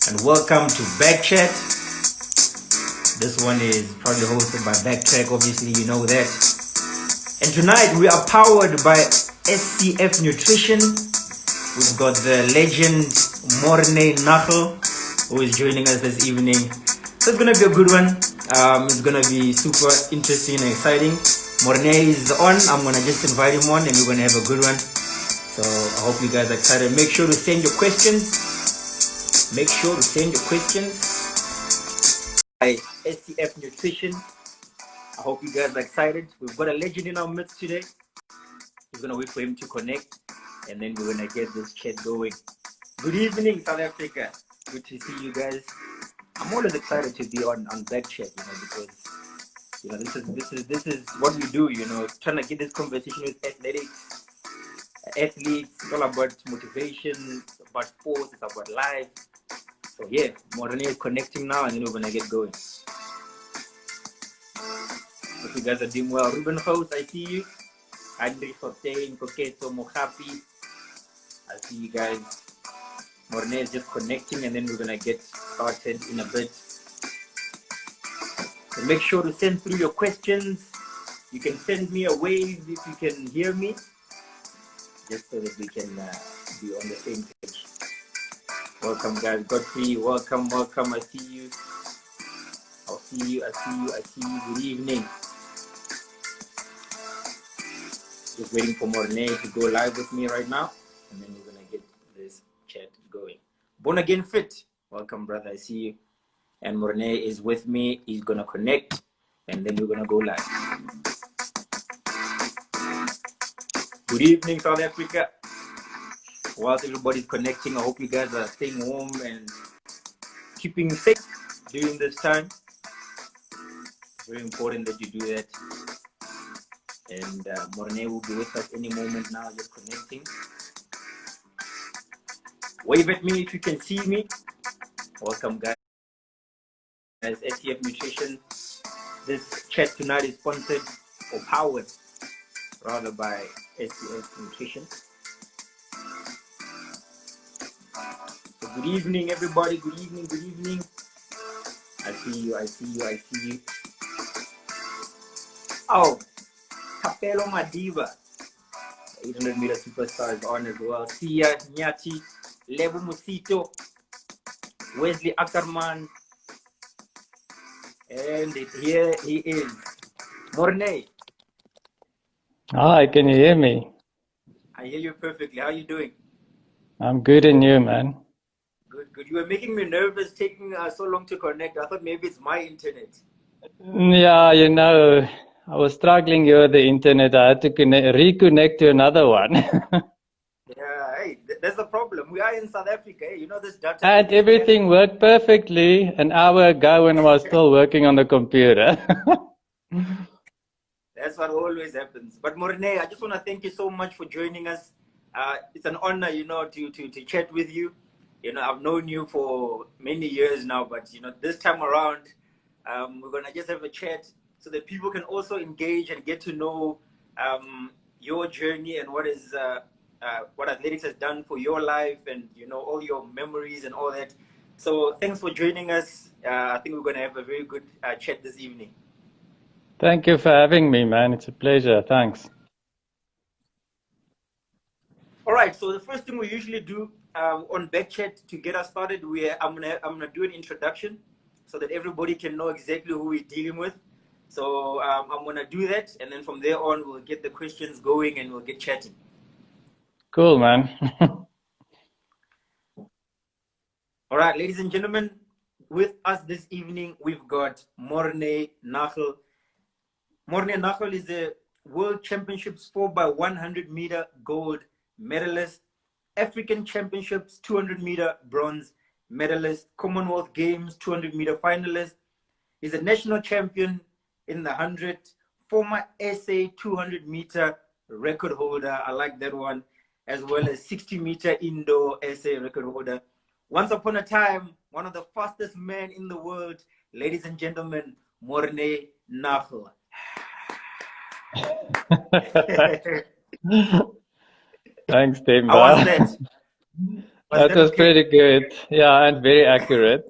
and welcome to BackChat. This one is probably hosted by Backtrack, obviously, you know that. And tonight we are powered by SCF Nutrition. We've got the legend Morne Nagel, who is joining us this evening. So it's gonna be a good one. It's gonna be super interesting and exciting. Morne is on. I'm gonna just invite him on, and we're gonna have a good one. So I hope you guys are excited. Make sure to send your questions. By SCF Nutrition. I hope you guys are excited. We've got a legend in our midst today. We're gonna wait for him to connect, and then we're gonna get this chat going. Good evening, South Africa. Good to see you guys. I'm always excited to be on BackChat, because this is what we do. Trying to get this conversation with athletes. It's all about motivation, it's about sports, it's about life. So yeah, Morne is connecting now, and then we're gonna get going. Hope you guys are doing well. Ruben Host, I see you. Andri Fortain, Koketo, Mohapi. I see you guys. Morne is just connecting, and then we're gonna get started in a bit. So make sure to send through your questions. You can send me a wave if you can hear me, just so that we can be on the same page. Welcome, guys. Godfrey, welcome. I see you. I see you. Good evening. Just waiting for Morne to go live with me right now, and then we're gonna get this chat going. Born Again Fit, welcome, brother. I see you. And Morne is with me. He's gonna connect, and then we're gonna go live. Good evening, South Africa. Whilst everybody's connecting, I hope you guys are staying warm and keeping safe during this time. Very important that you do that. And Morne will be with us any moment now, just connecting. Wave at me if you can see me. Welcome, guys. As SCF Nutrition, this chat tonight is sponsored or powered rather by SCF Nutrition. So good evening, everybody. Good evening. I see you. Oh, Capello Madiba, 800-meter superstar is on as well. Sia Nyati, Lebu Musito, Wesley Ackerman, and here he is, Morne. Hi, can you hear me? I hear you perfectly. How are you doing? I'm good, and you, man? Good. You were making me nervous taking so long to connect. I thought maybe it's my internet. Yeah, I was struggling here with the internet. I had to reconnect to another one. Yeah, hey, that's the problem. We are in South Africa. Hey, this data. And everything worked perfectly an hour ago when I was still working on the computer. That's what always happens. But Morne, I just want to thank you so much for joining us. It's an honor, to chat with you. I've known you for many years now, but this time around, we're gonna just have a chat so that people can also engage and get to know your journey and what athletics has done for your life, and all your memories and all that. So thanks for joining us. I think we're gonna have a very good chat this evening. Thank you for having me, man. It's a pleasure. Thanks. All right. So the first thing we usually do on BackChat to get us started, I'm gonna do an introduction so that everybody can know exactly who we're dealing with. So I'm gonna do that, and then from there on, we'll get the questions going and we'll get chatting. Cool, man. All right, ladies and gentlemen, with us this evening, we've got Morne Nagel. Morne Nagel is a World Championships 4x100-meter gold medalist, African Championships 200-meter bronze medalist, Commonwealth Games 200-meter finalist. He's a national champion in the 100, former SA 200-meter record holder. I like that one, as well as 60-meter indoor SA record holder. Once upon a time, one of the fastest men in the world, ladies and gentlemen, Morne Nagel. Thanks, Timba. How was that? Was That that was okay? pretty good. Yeah, and very accurate.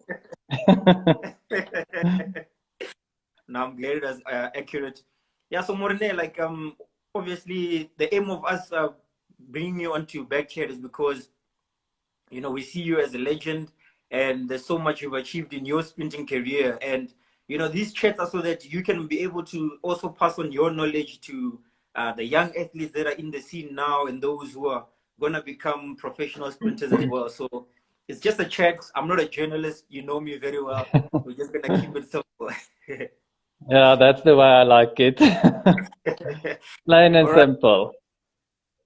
No, I'm glad it was accurate. Yeah, so Morne, like obviously the aim of us bringing you onto BackChat is because we see you as a legend, and there's so much you've achieved in your sprinting career, and these chats are so that you can be able to also pass on your knowledge to the young athletes that are in the scene now, and those who are gonna become professional sprinters as well. So it's just a chat. I'm not a journalist. You know me very well. We're just gonna keep it simple. Yeah, that's the way I like it. Plain and All right, simple.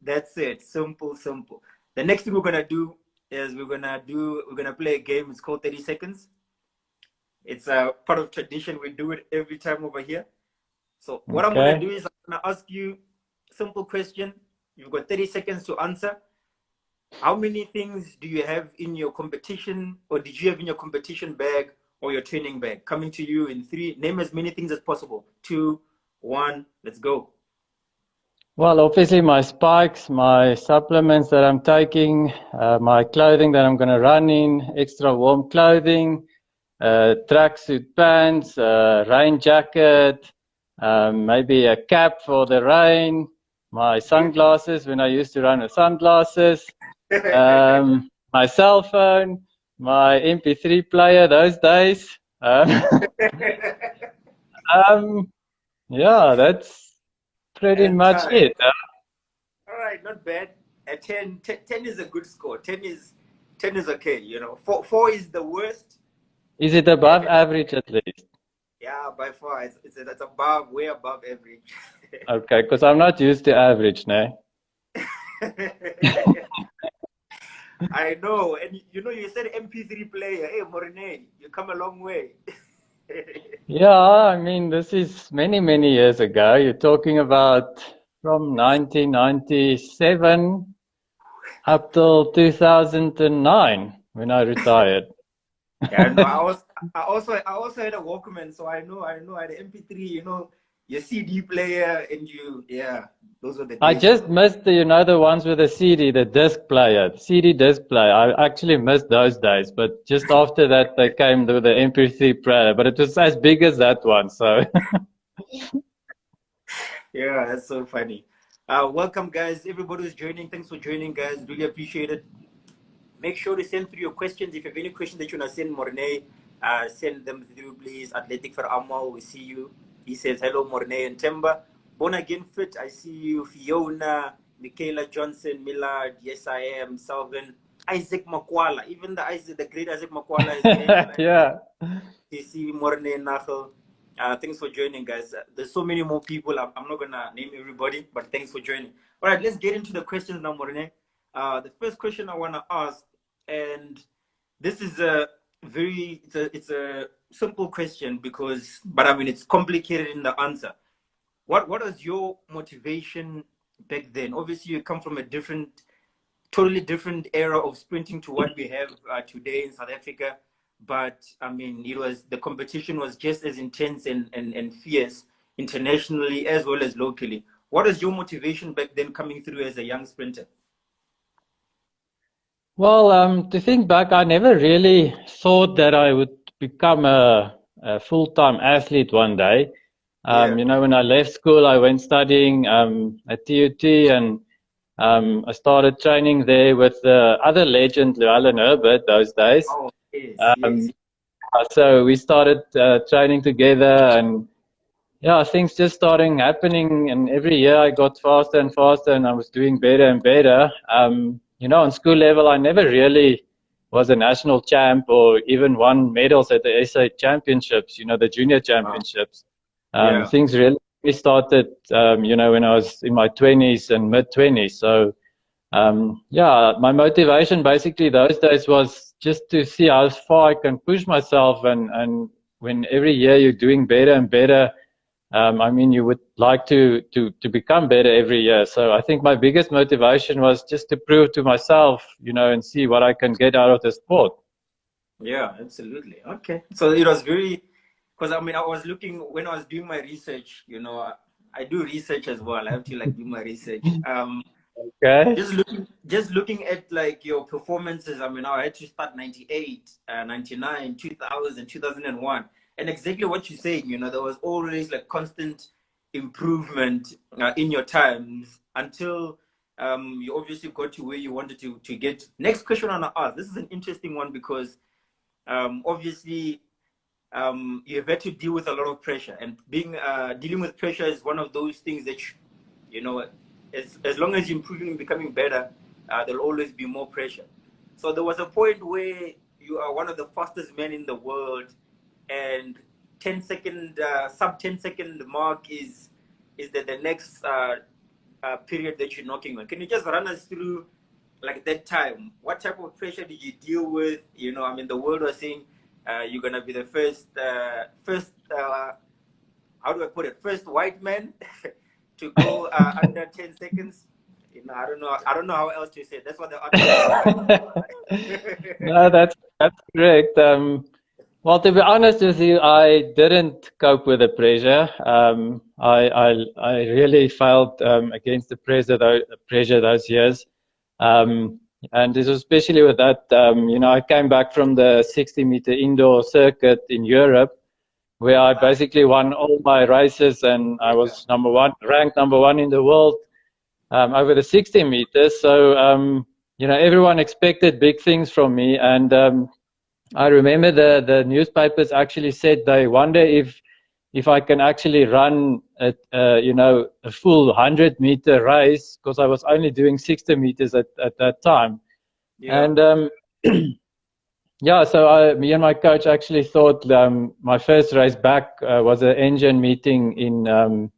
that's it. Simple, simple. The next thing we're gonna do is we're gonna play a game. It's called 30 seconds. It's a part of tradition. We do it every time over here. So what I'm gonna Okay. do is I'm gonna ask you a simple question. You've got 30 seconds to answer. How many things do you have in your competition, or did you have in your competition bag or your training bag? Coming to you in three. Name as many things as possible. 2, 1. Let's go. Well, obviously my spikes, my supplements that I'm taking, my clothing that I'm going to run in, extra warm clothing, tracksuit pants, rain jacket, maybe a cap for the rain, my sunglasses when I used to run with sunglasses, my cell phone, my MP3 player those days. Um, yeah, that's pretty And much time. it. All right, not bad. At 10 is a good score. 10 is okay. 4 is the worst. Is it above average at least? Yeah, by far, it's above, way above average. Okay, because I'm not used to average, no. I know, and you said MP3 player. Hey, Mornay, you come a long way. Yeah, I mean, this is many, many years ago. You're talking about from 1997 up till 2009 when I retired. Yeah, no, I also had a Walkman, so I had an MP3. Your CD player, and yeah, those were the I days. just missed the ones with the CD, the disc player, CD disc player. I actually missed those days, but just after that, they came with the MP3 player, but it was as big as that one, so. Yeah, that's so funny. Welcome, guys. Everybody who's joining, thanks for joining, guys. Really appreciate it. Make sure to send through your questions. If you have any questions that you want to send Mornay, send them through, please. Athletic for Amal, we see you. He says, hello, Mornay and Temba. Born Again Fit, I see you. Fiona, Michaela Johnson, Millard, yes, I am. Salvin, Isaac Makwala. Even the great Isaac Makwala is here. Yeah. TC, Morne Nagel. Thanks for joining, guys. There's so many more people. I'm not gonna name everybody, but thanks for joining. All right, let's get into the questions now, Morne. The first question I wanna ask, and this is it's a simple question but I mean it's complicated in the answer. What was your motivation back then? Obviously, you come from a totally different era of sprinting to what we have today in South Africa. But I mean, the competition was just as intense and fierce internationally as well as locally. What was your motivation back then coming through as a young sprinter? Well, to think back, I never really thought that I would become a full-time athlete one day. Yeah. When I left school, I went studying at TUT, and I started training there with the other legend, Llewellyn Herbert, those days. Oh, yes, yes. Um, so we started training together, and yeah, things just starting happening, and every year I got faster and faster, and I was doing better and better. On school level, I never really was a national champ or even won medals at the SA championships, the junior Wow. championships. Yeah. Things really started, when I was in my 20s and mid 20s. So, yeah, my motivation basically those days was just to see how far I can push myself, and when every year you're doing better and better, I mean, you would like to become better every year. So I think my biggest motivation was just to prove to myself, and see what I can get out of the sport. Yeah, absolutely. Okay. So it was because I mean, I was looking when I was doing my research, I do research as well. I have to do my research. Okay. Just looking at like your performances. I mean, I had to start 98, 99, 2000, 2001, and exactly what you're saying. You know, there was always like constant improvement in your times until you obviously got to where you wanted to get. Next question on us. This is an interesting one because obviously you've had to deal with a lot of pressure, and dealing with pressure is one of those things that you know, as long as you're improving and becoming better, there'll always be more pressure. So there was a point where you are one of the fastest men in the world, and 10-second sub 10-second mark is the next period that you're knocking on. Can you just run us through like that time? What type of pressure did you deal with? You know, I mean, the world was saying you're gonna be the first how do I put it? First white man to go under 10 seconds. You know, I don't know how else to say it. That's what the article said. No, that's correct. Well, to be honest with you, I didn't cope with the pressure. I really felt against the pressure those years. And this was especially with that, you know, I came back from the 60-meter indoor circuit in Europe, where I basically won all my races, and I was ranked number one in the world over the 60 meters. So, you know, everyone expected big things from me, and I remember the newspapers actually said they wonder if I can actually run you know, a full 100-meter race, because I was only doing 60 meters at that time. Yeah. And yeah, so me and my coach actually thought my first race back was an engine meeting in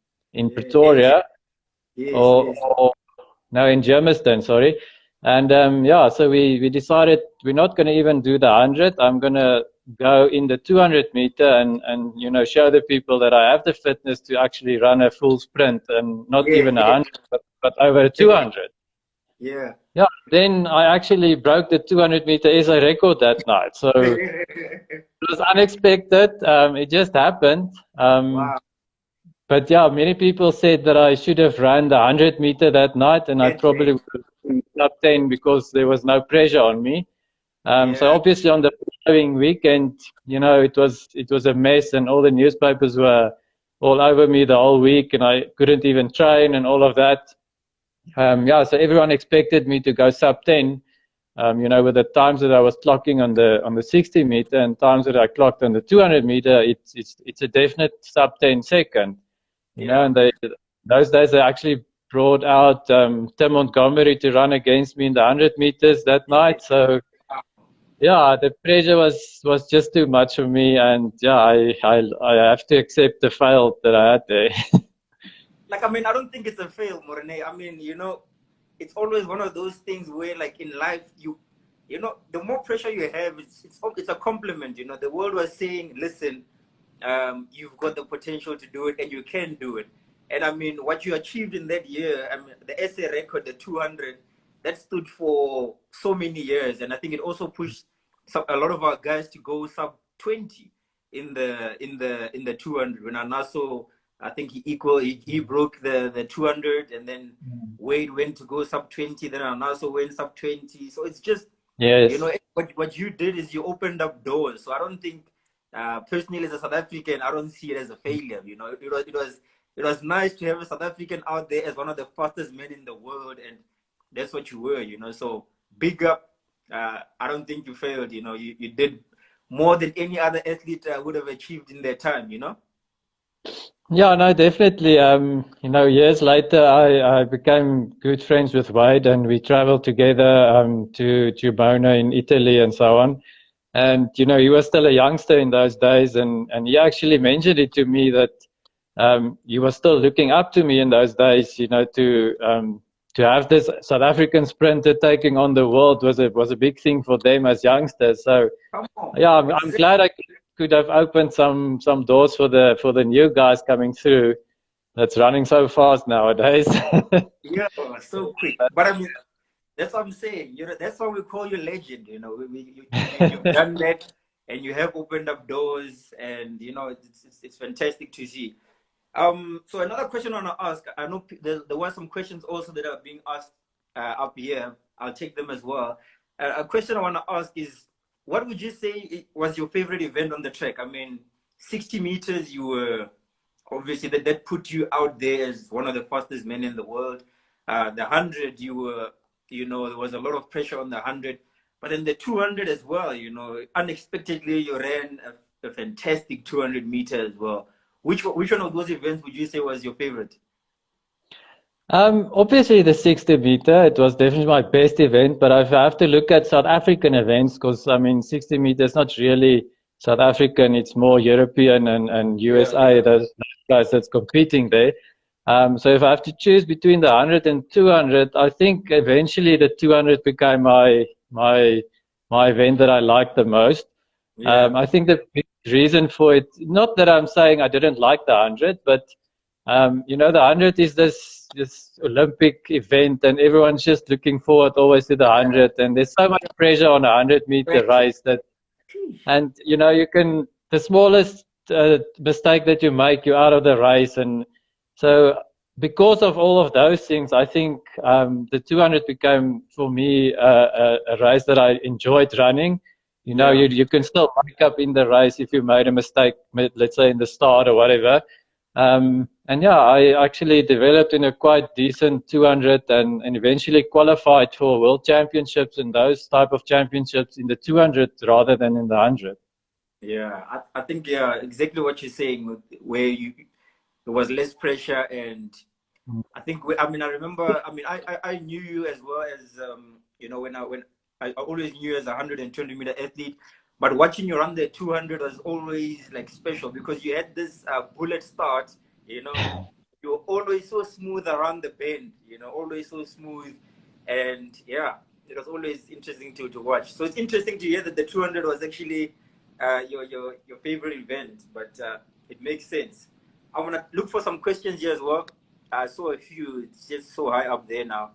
Pretoria, Yes, or, yes. or no, in Germiston, sorry. And yeah, so we decided we're not going to even do the 100. I'm going to go in the 200 meter and you know, show the people that I have the fitness to actually run a full sprint, and not Yeah, even a yeah, 100, but over a 200. yeah. Yeah, then I actually broke the 200 meter SA record that night. So it was unexpected. It just happened. Wow. But yeah, many people said that I should have run the 100-meter that night, and I That probably day. would have been top 10 because there was no pressure on me. So Yeah. obviously on the following weekend, you know, it was a mess, and all the newspapers were all over me the whole week, and I couldn't even train and all of that. Yeah, so everyone expected me to go sub 10. You know, with the times that I was clocking on the 60 meter and times that I clocked on the 200 meter, it's a definite sub 10 second. You know, Yeah. and those days they actually brought out Tim Montgomery to run against me in the 100 meters that night. So yeah, the pressure was just too much for me, and yeah, I have to accept the fail that I had there. Like, I mean, I don't think it's a fail, Morne. I mean, you know, it's always one of those things where, like, in life, you know, the more pressure you have, it's a compliment. You know, the world was saying, listen, you've got the potential to do it, and you can do it. And I mean, what you achieved in that year, I mean, the SA record, the 200, that stood for so many years, and I think it also pushed a lot of our guys to go sub 20 in the 200. When Anaso, I think he broke the 200, and then Wade went to go sub 20, then Anaso went sub 20. So it's just, you Yes. know, what you did is you opened up doors. So I don't think, personally as a South African, I don't see it as a failure. You know, it was nice to have a South African out there as one of the fastest men in the world, and that's what you were. You know, so big up. I don't think you failed. You know, you did more than any other athlete would have achieved in their time. You know. Yeah, no, definitely. You know, years later, I became good friends with Wade, and we traveled together to Morne in Italy and so on. And you know, he was still a youngster in those days, and he actually mentioned it to me that he was still looking up to me in those days. You know, to have this South African sprinter taking on the world was a big thing for them as youngsters. So Come on. yeah, I'm glad I could have opened some doors for the new guys coming through that's running so fast nowadays. Yeah, so quick. But I mean, that's what I'm saying. You know, that's why we call you legend. You know, you've done that, and you have opened up doors, and you know, it's fantastic to see. So another question I want to ask. I know there were some questions also that are being asked up here. I'll take them as well. A question I want to ask is, what would you say was your favorite event on the track? I mean, 60 meters, you were obviously that put you out there as one of the fastest men in the world. The 100, you were, you know, there was a lot of pressure on the 100, but in the 200 as well, you know, unexpectedly you ran a fantastic 200 meters as well. Which one of those events would you say was your favorite? Obviously the 60 meter, it was definitely my best event, but if I have to look at South African events, because I mean, 60 meters not really South African, it's more European and USA, Yeah. those guys that's competing there. So if I have to choose between the 100 and 200, I think eventually the 200 became my event that I liked the most. Yeah. I think the big reason for it, not that I'm saying I didn't like the 100, but you know, the 100 is this Olympic event, and everyone's just looking forward always to the 100, and there's so much pressure on a 100-meter race that, and you know, you can, the smallest mistake that you make, you're out of the race. And so because of all of those things, I think the 200 became for me a race that I enjoyed running. You know, you can still wake up in the race if you made a mistake, let's say in the start or whatever. And yeah, I actually developed in a quite decent 200 and eventually qualified for world championships and those type of championships in the 200 rather than in the 100. Yeah, I think, yeah, exactly what you're saying, where there was less pressure. And I think, I mean, I remember, I mean, I knew you as well as, you know, when I always knew you as a 120-meter athlete, but watching you run the 200 was always like special because you had this bullet start, you know, you were always so smooth around the bend, you know, always so smooth. And yeah, it was always interesting to watch. So it's interesting to hear that the 200 was actually your favorite event, but it makes sense. I want to look for some questions here as well. I saw a few. It's just so high up there now.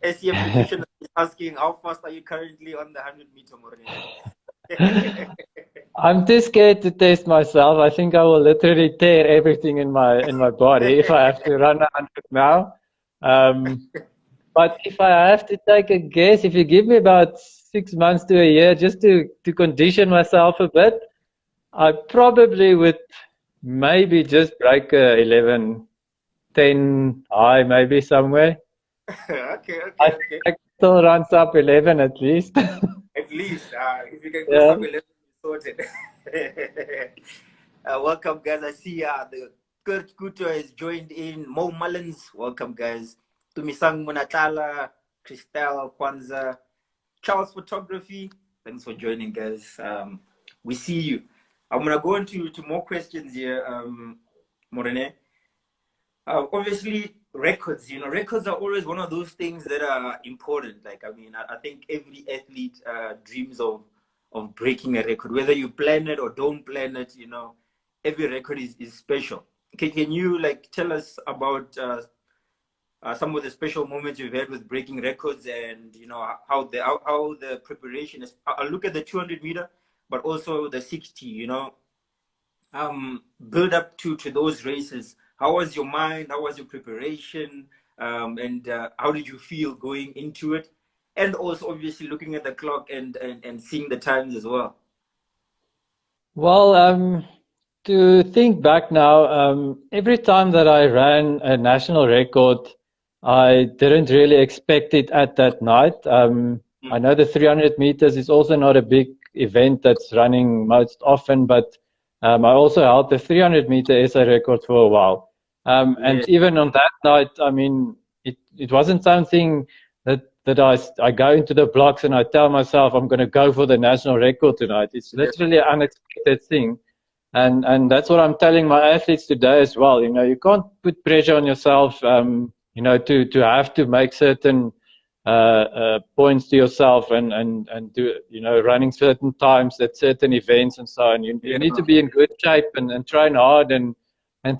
SCF Nutrition is asking, how fast are you currently on the 100-meter, Morne? I'm too scared to test myself. I think I will literally tear everything in my body if I have to run 100 now. But if I have to take a guess, if you give me about 6 months to a year just to condition myself a bit, I probably would maybe just break a 11:10 high, maybe somewhere. Okay. I still runs up 11 at least. At least, if you can go some 11, sorted. Welcome, guys. I see the Kurt Kuto has joined in. Mo Mullins, welcome, guys. Tumisang Munatala, Christelle, Kwanzaa, Charles Photography. Thanks for joining, guys. We see you. I'm gonna go into more questions here, Morne. Obviously, records. You know, records are always one of those things that are important. Like, I mean, I think every athlete dreams of breaking a record, whether you plan it or don't plan it. You know, every record is special. Can you like tell us about some of the special moments you've had with breaking records, and you know how the preparation is? I'll look at the 200-meter, but also the 60. You know, build up to those races. How was your mind? How was your preparation? And how did you feel going into it? And also, obviously, looking at the clock and seeing the times as well. Well, to think back now, every time that I ran a national record, I didn't really expect it at that night. I know the 300 meters is also not a big event that's running most often, but I also held the 300-meter SA record for a while. And even on that night, I mean, it wasn't something that I go into the blocks and I tell myself I'm going to go for the national record tonight. It's literally an unexpected thing. And that's what I'm telling my athletes today as well. You know, you can't put pressure on yourself, you know, to have to make certain points to yourself and do, you know, running certain times at certain events and so on. You need to be in good shape and train hard, and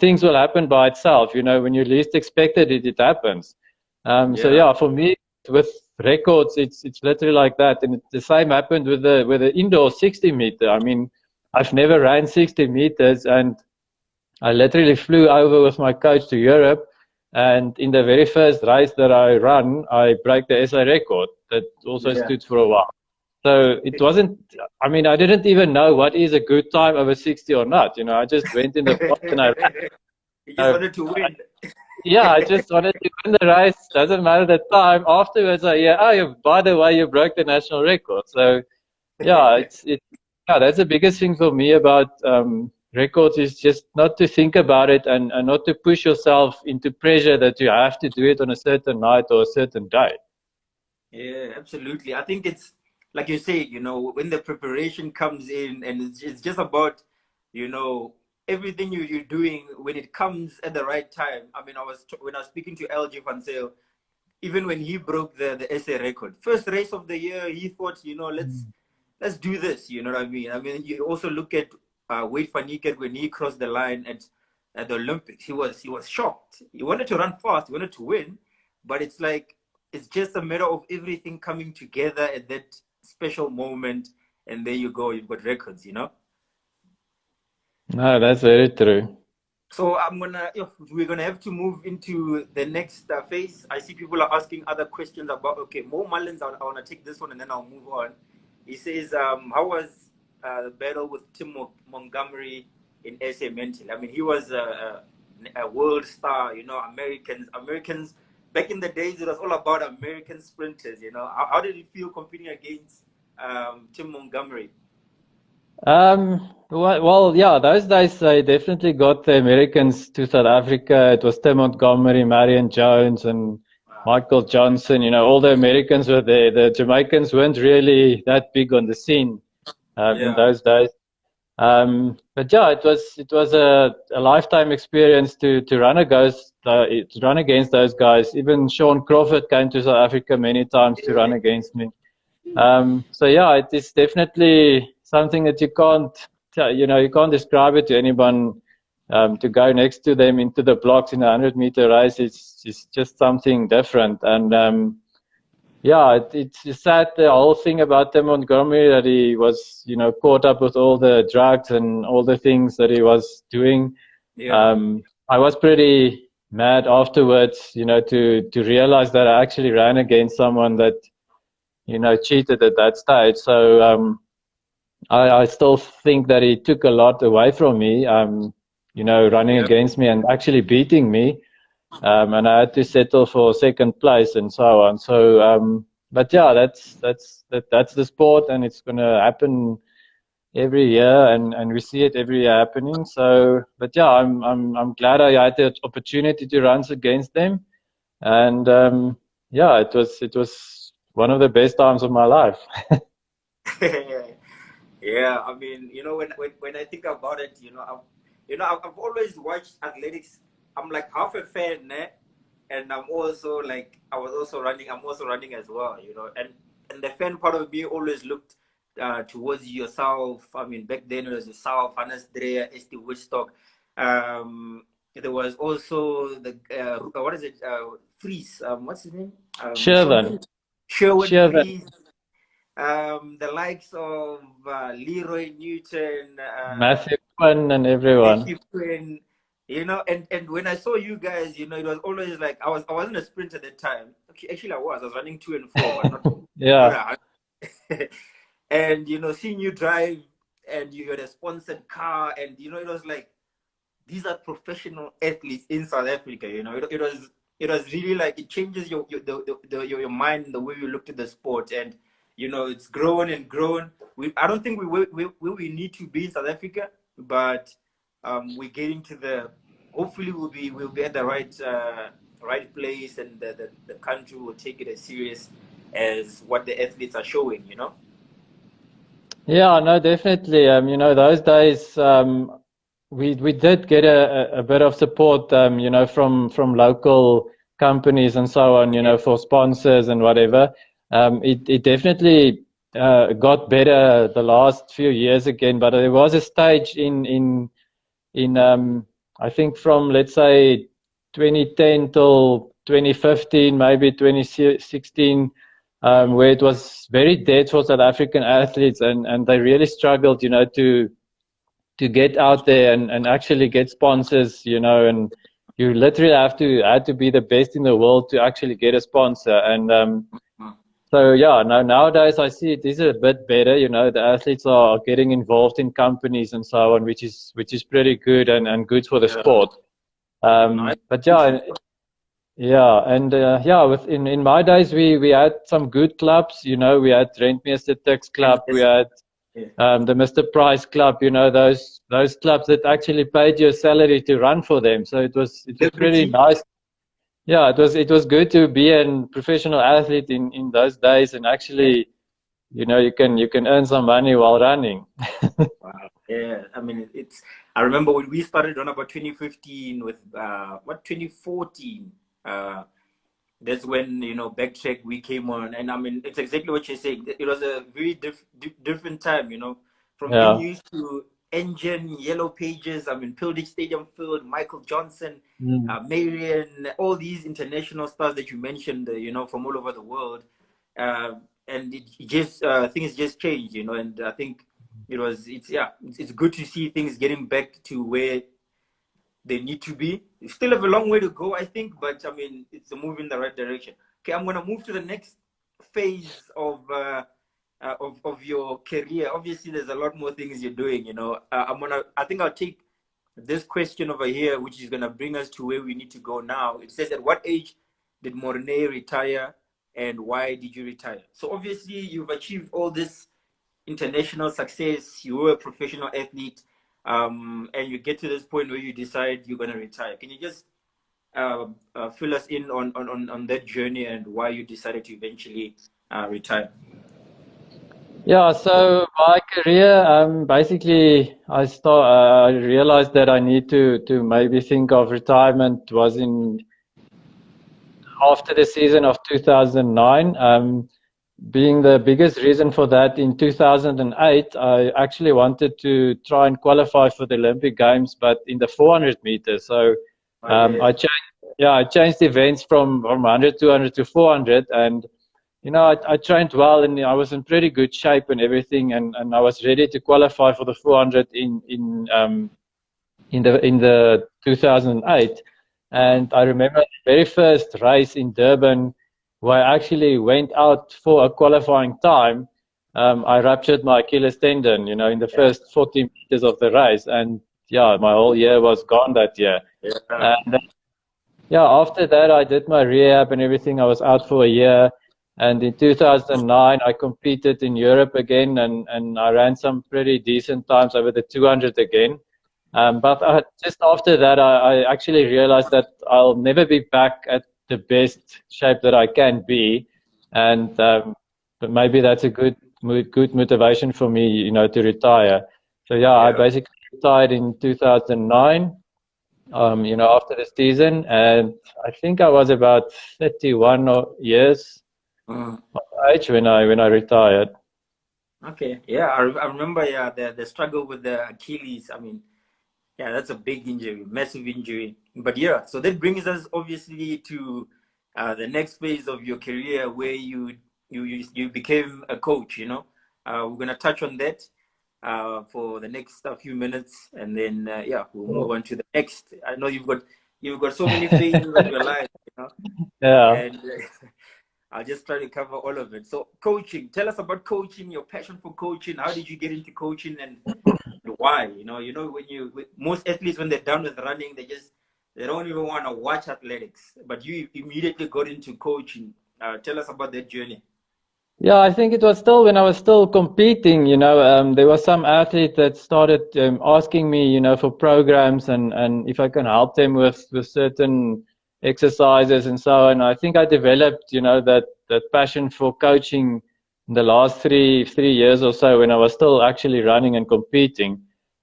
things will happen by itself. You know, when you least expect it, it happens. So yeah, for me with records, it's literally like that. And the same happened with the indoor 60 meter. I mean, I've never ran 60 meters, and I literally flew over with my coach to Europe. And in the very first race that I run, I break the SA record that also stood for a while. So it wasn't, I mean, I didn't even know what is a good time over 60 or not. You know, I just went in the box and I ran. You just wanted to win. Yeah, I just wanted to win the race. Doesn't matter the time. Afterwards, I hear, oh, by the way, you broke the national record. So, yeah, yeah, that's the biggest thing for me about records is just not to think about it and not to push yourself into pressure that you have to do it on a certain night or a certain day. Yeah, absolutely. I think it's like you say, you know, when the preparation comes in and it's just about, you know, everything you're doing when it comes at the right time. I mean, when I was speaking to LG Van Zyl, even when he broke the SA record, first race of the year, he thought, you know, let's do this. You know what I mean? I mean, you also look at Wade van Niekerk when he crossed the line at the Olympics. He was shocked. He wanted to run fast. He wanted to win, but it's like it's just a matter of everything coming together at that special moment, and there you go. You've got records. You know. No, that's very true. So we're gonna have to move into the next phase. I see people are asking other questions about. Okay, Mo Mullins. I want to take this one and then I'll move on. He says, how was the battle with Tim Montgomery in SA Mental? I mean, he was a world star. You know, Americans. Back in the days, it was all about American sprinters. You know, how did you feel competing against Tim Montgomery? Well, yeah, those days they definitely got the Americans to South Africa. It was Tim Montgomery, Marion Jones, and Michael Johnson. You know, all the Americans were there. The Jamaicans weren't really that big on the scene in those days. But yeah, it was a lifetime experience to run against those guys. Even Sean Crawford came to South Africa many times to run against me. So yeah, it is definitely something that you can't describe it to anyone. To go next to them into the blocks in a 100-meter race, it's just something different. And yeah, it's sad, the whole thing about Tim Montgomery, that he was, you know, caught up with all the drugs and all the things that he was doing. I was pretty mad afterwards, you know, to realize that I actually ran against someone that, you know, cheated at that stage. So I still think that he took a lot away from me, you know, running against me and actually beating me. And I had to settle for second place and so on. So, but yeah, that's the sport, and it's going to happen every year, and we see it every year happening. So, but yeah, I'm glad I had the opportunity to run against them, and yeah, it was one of the best times of my life. Yeah, I mean, you know, when I think about it, you know, I've always watched athletics. I'm like half a fan, and I'm also like I'm also running as well, you know, and the fan part of me always looked towards yourself. I mean, back then it was yourself, Hannes Dreyer, Esti Woodstock. There was also the what is it? Fries. What's his name? Sherwin Fries. The likes of Leroy Newton, Matthew Quinn, and everyone. Matthew Quinn, you know, and when I saw you guys, you know, it was always like I wasn't a sprint at that time. Actually, I was running 2 and 4, but not yeah. And you know, seeing you drive, and you had a sponsored car, and you know, it was like these are professional athletes in South Africa. You know, it was really like it changes your mind, the way you looked at the sport, and you know, it's grown and grown. I don't think we need to be in South Africa, but we're getting to hopefully we'll be at the right place, and the country will take it as serious as what the athletes are showing, you know? Yeah, no, definitely. You know, those days, we did get a bit of support, you know, from local companies and so on, you know, for sponsors and whatever. It definitely got better the last few years again, but there was a stage in I think from, let's say, 2010 till 2015, maybe 2016, where it was very dead for South African athletes, and they really struggled, you know, to get out there and actually get sponsors, you know, and you literally had to be the best in the world to actually get a sponsor. And so yeah, nowadays I see it is a bit better. You know, the athletes are getting involved in companies and so on, which is pretty good and good for the sport. But yeah, yeah, and yeah, in my days we had some good clubs. You know, we had Rentmeester Tuks Club, we had the Mr. Price Club. You know, those clubs that actually paid your salary to run for them. So it was pretty nice. Yeah, it was good to be a professional athlete in those days, and actually, you know, you can earn some money while running. Wow. Yeah, I mean, I remember when we started on about 2015 with 2014. That's when, you know, Backtrack we came on, and I mean, it's exactly what you're saying. It was a very different time, you know, from being used to Engine, Yellow Pages. I mean, Pilgrim Stadium Field, Michael Johnson, Marion, all these international stars that you mentioned, you know, from all over the world, and it just things just changed, you know, and I think it's good to see things getting back to where they need to be. We still have a long way to go, I think, but I mean, it's a move in the right direction. Okay, I'm gonna move to the next phase of your career. Obviously, there's a lot more things you're doing. You know, I think I'll take this question over here, which is gonna bring us to where we need to go now. It says, at what age did Mornay retire, and why did you retire? So obviously, you've achieved all this international success. You were a professional athlete. And you get to this point where you decide you're going to retire. Can you just fill us in on that journey and why you decided to eventually retire? Yeah, so my career, basically, I realized that I need to maybe think of retirement was after the season of 2009. Being the biggest reason for that, in 2008, I actually wanted to try and qualify for the Olympic Games, but in the 400 meters. So I changed events from 100, 200 to 400, and you know, I trained well, and I was in pretty good shape and everything, and I was ready to qualify for the 400 in the 2008. And I remember the very first race in Durban, where I actually went out for a qualifying time. I ruptured my Achilles tendon, you know, in the first 40 meters of the race, and yeah, my whole year was gone that year. And after that, I did my rehab and everything. I was out for a year. And in 2009, I competed in Europe again, and I ran some pretty decent times over the 200 again. But just after that, I actually realized that I'll never be back at the best shape that I can be. And but maybe that's a good motivation for me, you know, to retire. So I basically retired in 2009. You know, after the season, and I think I was about 31 years of age when I retired. Okay, yeah, I remember, the struggle with the Achilles. I mean, yeah, that's a big injury, massive injury. But yeah, so that brings us obviously to the next phase of your career, where you became a coach. You know, we're gonna touch on that for the next few minutes, and then we'll move on to the next. I know you've got so many phases of your life, you know. Yeah. And I'll just try to cover all of it. So, coaching. Tell us about coaching. Your passion for coaching. How did you get into coaching, and why? You know, when most athletes, when they're done with running, they don't even want to watch athletics. But you immediately got into coaching. Tell us about that journey. Yeah, I think it was still when I was still competing, you know, there was some athlete that started asking me, you know, for programs and if I can help them with certain exercises and so on. I think I developed, you know, that passion for coaching in the last three years or so, when I was still actually running and competing.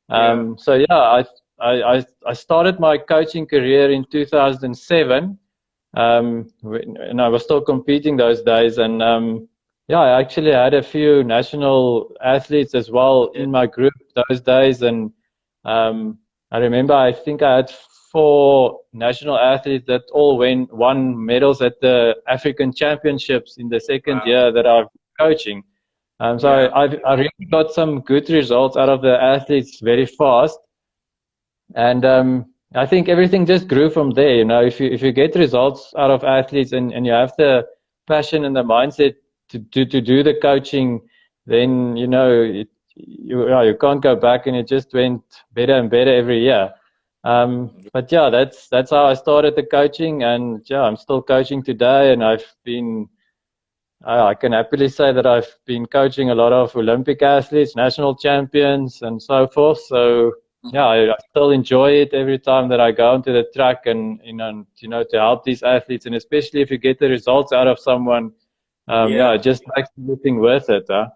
So yeah, I started my coaching career in 2007, and I was still competing those days, and I actually had a few national athletes as well in my group those days, and I remember I think I had 4 national athletes that all won medals at the African Championships in the second year that I've been coaching. So I really got some good results out of the athletes very fast. And I think everything just grew from there. You know, if you get results out of athletes and you have the passion and the mindset to do the coaching, then you know you can't go back, and it just went better and better every year. But yeah, that's how I started the coaching, and yeah, I'm still coaching today, and I've been. I can happily say that I've been coaching a lot of Olympic athletes, national champions, and so forth. So yeah, I still enjoy it every time that I go onto the track, and to help these athletes, and especially if you get the results out of someone, yeah, Yeah, it just makes everything worth it. Huh?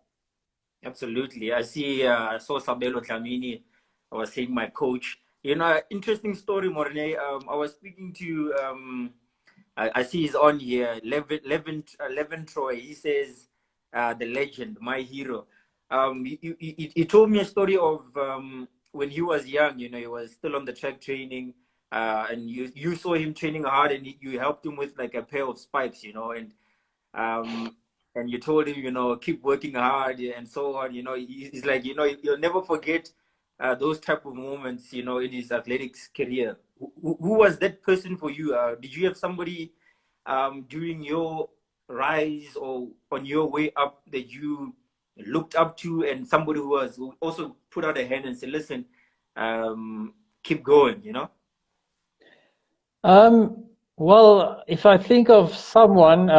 absolutely. I saw Sabelo Tlamini. I was saying my coach. You know, interesting story, Morne. I was speaking to I see he's on here. Levin Troy. He says, the legend, my hero. He told me a story of when he was young. You know, he was still on the track training, and you saw him training hard, and you helped him with like a pair of spikes. You know, um, and you told him, you know, keep working hard and so on. You know, he's like, you know, you'll never forget those type of moments. You know, in his athletics career. Who was that person for you? Did you have somebody during your rise or on your way up that you looked up to, and somebody who also put out a hand and said, listen, keep going, you know? Well, if I think of someone,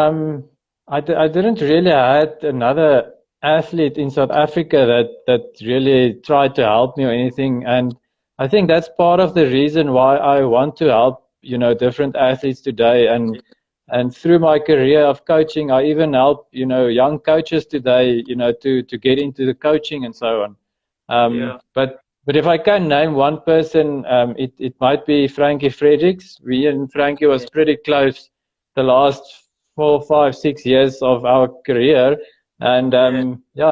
I didn't really had another athlete in South Africa that really tried to help me or anything, and I think that's part of the reason why I want to help, you know, different athletes today, and through my career of coaching, I even help, you know, young coaches today, you know, to get into the coaching and so on. Yeah. But if I can name one person, it might be Frankie Fredericks. We and Frankie was Yeah. pretty close the last 4, 5, 6 years of our career. And Yeah. yeah,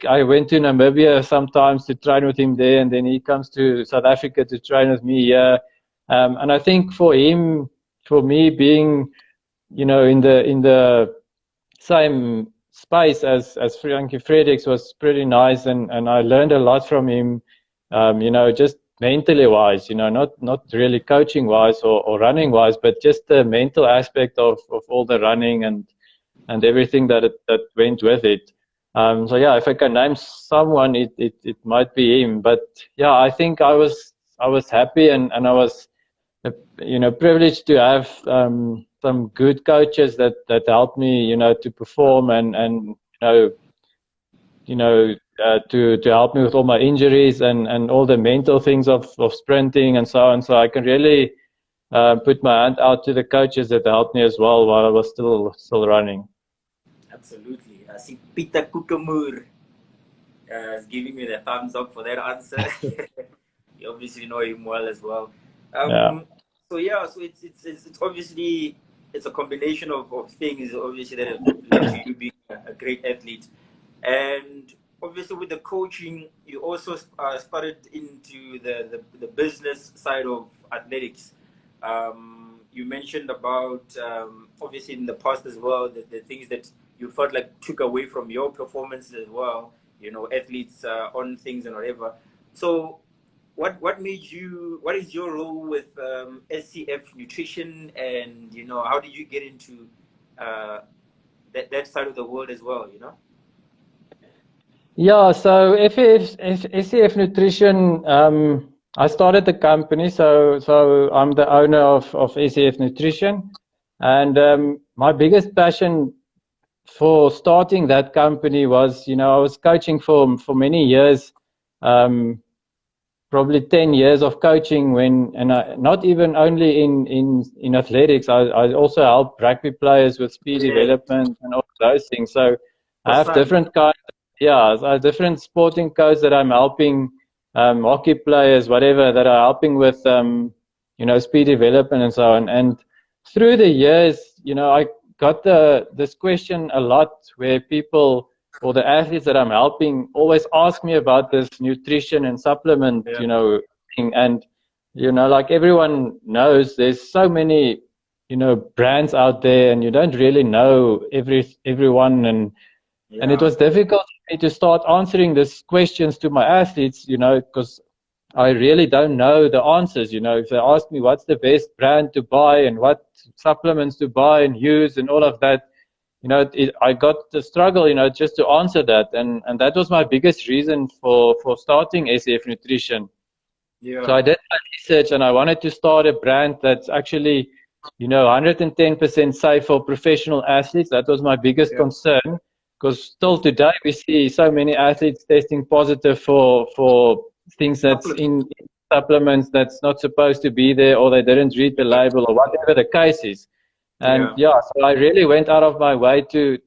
I went to Namibia sometimes to train with him there, and then he comes to South Africa to train with me here. And I think for him, for me being, you know, in the same space as Frankie Fredericks was pretty nice, and I learned a lot from him, you know, just mentally wise, you know, not really coaching wise or running wise, but just the mental aspect of all the running and everything that went with it. So yeah, if I can name someone, it might be him. But yeah, I think I was happy, and I was, you know, privileged to have some good coaches that helped me, you know, to perform and to help me with all my injuries and all the mental things of sprinting and so on. So I can really put my hand out to the coaches that helped me as well while I was still running. Absolutely. I see Peter Kukamur is giving me the thumbs up for that answer. You obviously know him well as well. Yeah. So yeah, so it's obviously it's a combination of things obviously that have led to you being a great athlete, and obviously with the coaching, you also started into the business side of athletics. You mentioned about obviously in the past as well the things that you felt like took away from your performance as well. You know, athletes on things and whatever. So what made you, what is your role with SCF Nutrition, and you know, how did you get into that side of the world as well, you know? Yeah, so SCF Nutrition, I started the company, so I'm the owner of SCF Nutrition, and my biggest passion for starting that company was, you know, I was coaching for many years, probably 10 years of coaching and not even only in athletics. I also help rugby players with speed Yeah, development and all those things. So I have Kosan. different kinds, yeah, so I have different sporting codes that I'm helping, hockey players, whatever, that are helping with, you know, speed development and so on. And through the years, you know, I got this question a lot where people or the athletes that I'm helping always ask me about this nutrition and supplement, Yeah, you know, thing. And, you know, like everyone knows, there's so many, you know, brands out there, and you don't really know everyone. And it yeah, was difficult for me to start answering these questions to my athletes, you know, because I really don't know the answers. If they ask me what's the best brand to buy and what supplements to buy and use and all of that, I got the struggle, just to answer that. And that was my biggest reason for starting SCF Nutrition. Yeah. So I did my research and I wanted to start a brand that's actually, 110% safe for professional athletes. That was my biggest concern, because still today we see so many athletes testing positive for things that's in supplements that's not supposed to be there, or they didn't read the label, or whatever the case is. And so I really went out of my way to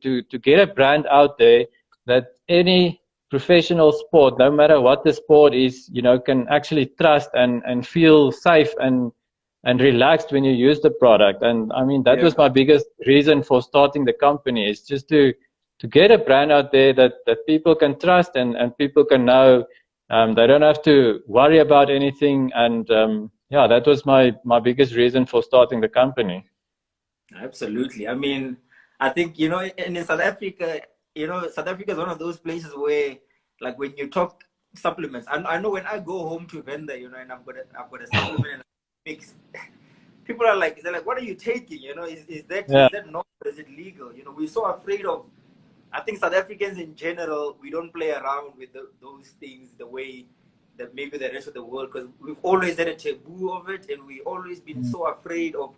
get a brand out there that any professional sport, no matter what the sport is, can actually trust and feel safe and relaxed when you use the product. And I mean, that was my biggest reason for starting the company, is just to get a brand out there that people can trust and people can know. They don't have to worry about anything. And that was my biggest reason for starting the company. Absolutely. I mean, I think, and in South Africa, South Africa is one of those places where, like, when you talk supplements, I know when I go home to vendor, and I've got a supplement and a mix, people are like, they're like, what are you taking? Is that normal? Is it legal? We're so afraid of, I think South Africans in general, we don't play around with those things the way that maybe the rest of the world, because we've always had a taboo of it, and we've always been so afraid of,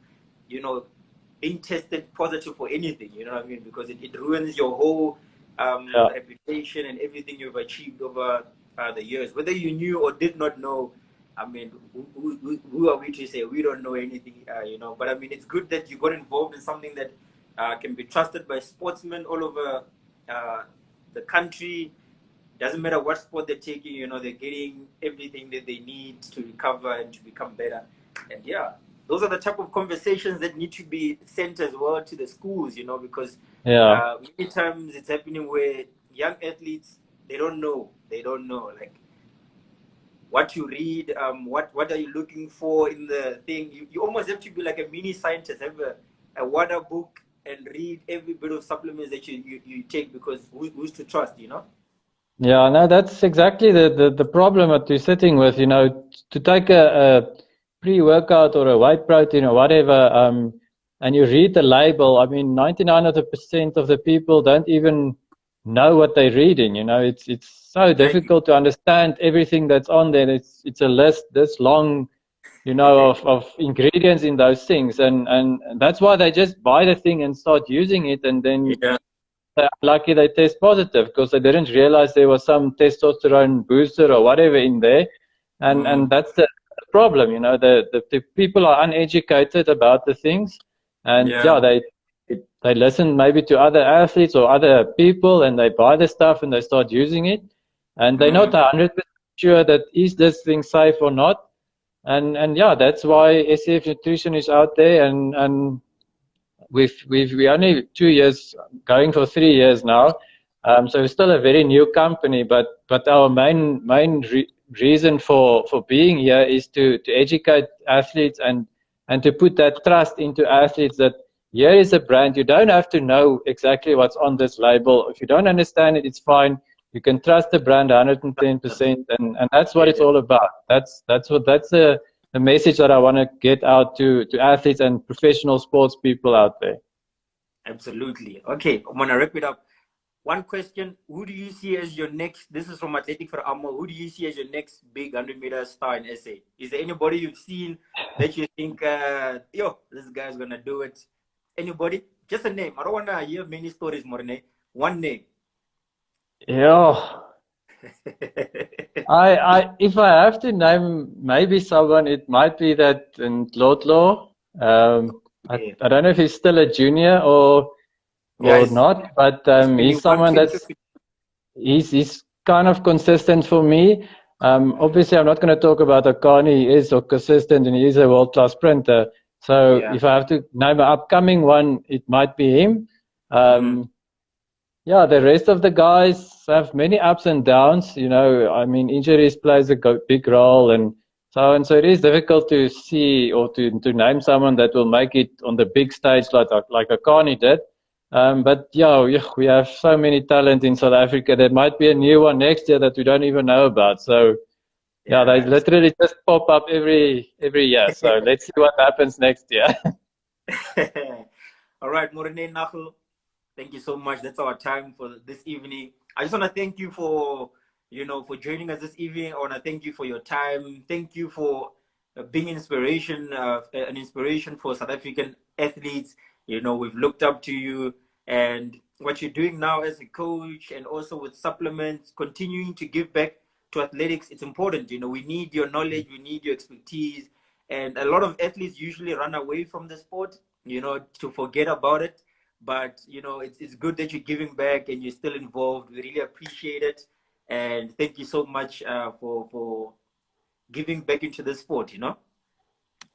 being tested positive for anything, you know what I mean? Because it ruins your whole reputation and everything you've achieved over the years. Whether you knew or did not know, I mean, who are we to say we don't know anything, But I mean, it's good that you got involved in something that can be trusted by sportsmen all over the country. Doesn't matter what sport they're taking, they're getting everything that they need to recover and to become better. And those are the type of conversations that need to be sent as well to the schools, because many times it's happening where young athletes, they don't know, like, what you read, what are you looking for in the thing. You almost have to be like a mini scientist, have a water book and read every bit of supplements that you take, because who's to trust, Yeah, no, that's exactly the problem that we're sitting with, to take a pre-workout or a whey protein or whatever, and you read the label. I mean, 99% of the people don't even know what they're reading. It's so difficult to understand everything that's on there. It's a list this long, of ingredients in those things, and that's why they just buy the thing and start using it, and then they're lucky they test positive, because they didn't realize there was some testosterone booster or whatever in there, and that's the problem. The people are uneducated about the things, and they listen maybe to other athletes or other people, and they buy the stuff and they start using it, and they're not 100% sure that is this thing safe or not. And that's why SCF Nutrition is out there, and we're only 2 years, going for 3 years now, so we're still a very new company, but our main reason for being here is to educate athletes and to put that trust into athletes, that here is a brand. You don't have to know exactly what's on this label. If you don't understand it, it's fine. You can trust the brand 110%, and that's what it's all about. That's the message that I want to get out to athletes and professional sports people out there. Absolutely. Okay, I'm going to wrap it up. One question: who do you see as your next? This is from Athletic for Amo. Who do you see as your next big 100-meter star in SA? Is there anybody you've seen that you think, this guy's gonna do it? Anybody? Just a name. I don't want to hear many stories, Morne. One name. Yeah. If I have to name maybe someone, it might be that in Tlotlo. I don't know if he's still a junior or not, but he's someone that's he's kind of consistent for me. Obviously, I'm not going to talk about Akani. He is consistent and he is a world-class sprinter. So if I have to name an upcoming one, it might be him. The rest of the guys have many ups and downs. I mean, injuries plays a big role, and so it is difficult to see or to name someone that will make it on the big stage like Akani did. But we have so many talent in South Africa. There might be a new one next year that we don't even know about. So Yeah, they literally just pop up every year. So let's see what happens next year. All right, Morne Nagel, thank you so much. That's our time for this evening. I just want to thank you for, for joining us this evening. I want to thank you for your time. Thank you for being an inspiration for South African athletes. We've looked up to you, and what you're doing now as a coach and also with supplements, continuing to give back to athletics, it's important. We need your knowledge, we need your expertise. And a lot of athletes usually run away from the sport, to forget about it. But, it's good that you're giving back and you're still involved. We really appreciate it. And thank you so much for giving back into the sport,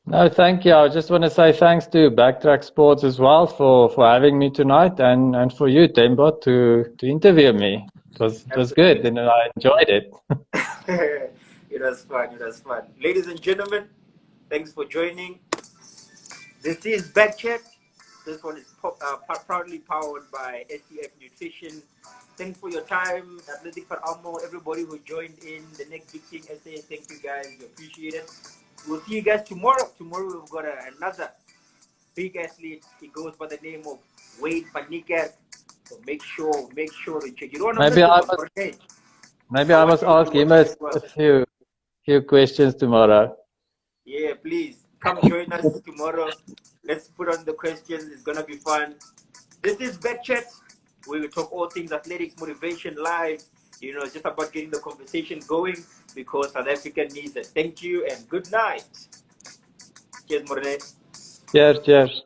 No, thank you. I just want to say thanks to Backtrack Sports as well for having me tonight, and for you, Tembo, to interview me. It was good, and I enjoyed it. It was fun. It was fun. Ladies and gentlemen, thanks for joining. This is BackChat. This one is proudly powered by SCF Nutrition. Thanks for your time, Athletic for Almo, everybody who joined in. The next big thing SA, thank you guys. We appreciate it. We'll see you guys tomorrow. Tomorrow we've got another big athlete. He goes by the name of Wade Paniker. So make sure to check. You don't want to miss it. Maybe I must ask him a few questions tomorrow. Yeah, please come join us tomorrow. Let's put on the questions. It's gonna be fun. This is BackChat. We will talk all things athletics, motivation, live. It's just about getting the conversation going because South Africa needs it. Thank you and good night. Cheers, Mornay. Cheers.